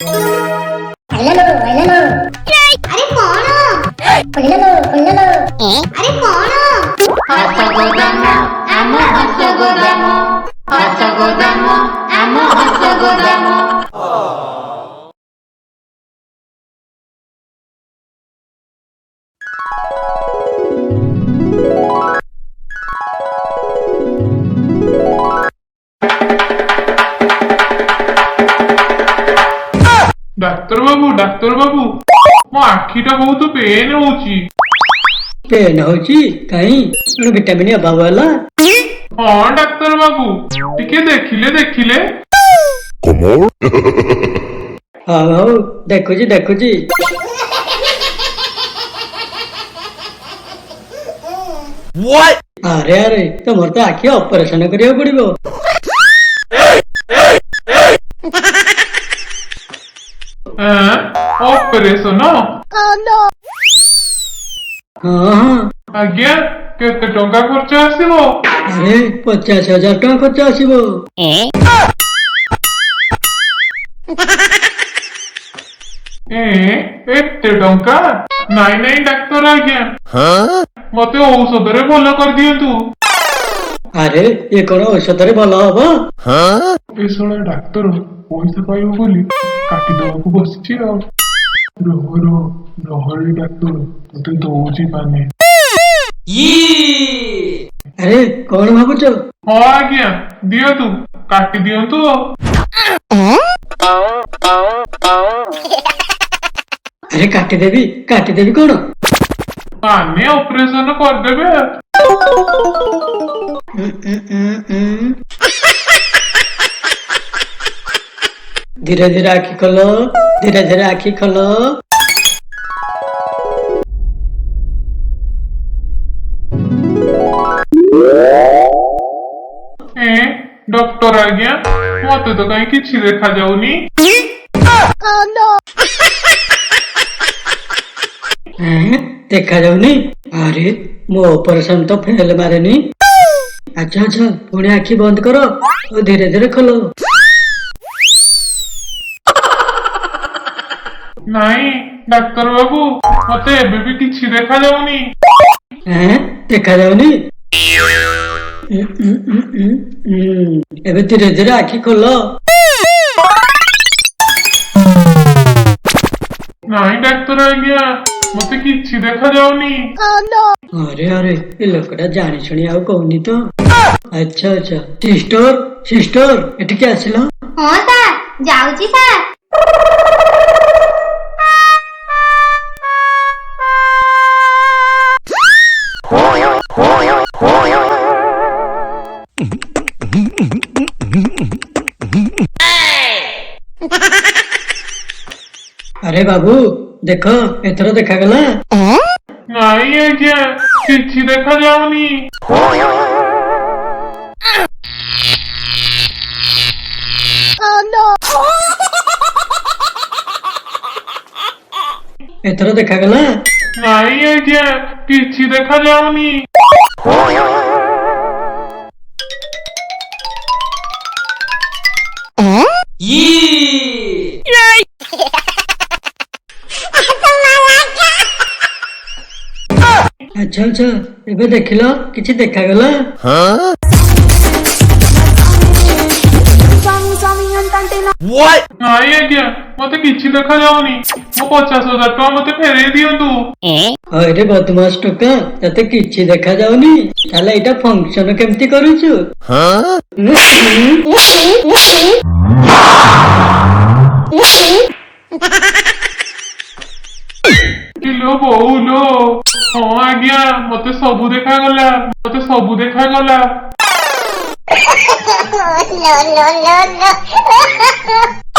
अरे कौन अरे कौन Hasagodam, amo Hasagodam, Hasagodam, amo Hasagodam. Doctor बाबू मो आखिटा बहुत पेन होची। पेन होची कहीं विटामिन अभाव है। हाँ डाक्तर बाबू टिके देखिले हाँ देखुची अरे तुम तो आखि ऑपरेशन करिया पड़िबो। ऑपरेशन हाँ आज्ञा केते टंका खर्च आसीबो? अरे 50,000 टका खर्च आसीबो। एते टंका नाई डाक्तर आज्ञा मते औषध रे भल कर दियंतु। अरे ये कौन औषध रे भल हबो? ए सोना डाक्तर पैसा पाइबो बोली काटी दବାକୁ बसिछि आ रहरी डाक्तर मते दौची पानी। अरे कौन भाବୁच? हाँ आज्ञा दियंतु काटी दियंतु। अरे काटी देवी कौन? माने ऑपरेशन कर देबे। धीरे धीरे आखि खोलो। डॉक्टर आज्ञा मते तो कहीं किछि देखा जाउनी। देखा जाउनी? अरे मो ऑपरेशन तो फेल मारेनी। अच्छा पुणे आखि बंद करो और धीरे धीरे खोलो। नहीं डाक्तर बाबू मते एबे भी किछि देखा जाउनी। देखा जाउनी? एबे धीरे धीरे आखि खोलो। नहीं डाक्तर आज्ञा मते किछि देखा जाउनी। अरे ये लोकटा जानी शुणी आउ कहूनी तो। अच्छा सिस्टर एटिके आसिलो। हाँ सर जाउची सर। अरे बाबू देखो एथर देखा गला। नहीं आज्ञा किछि देखा जाउनी। एथर देखा गला। नहीं आज्ञा किछि देखा जाउनी। अच्छा एबे देखिलो किछि देखा गला। नहीं आज्ञा मते किछि देखा जाउनी। मो 50,000 टका मते फेरे दियंतु। अरे बदमाश टोका तते किछि देखा जाउनी ताले एटा फंक्शन केमती करूछु? किलो बहुलो। हाँ आज्ञा मते सबु देखा गला। No.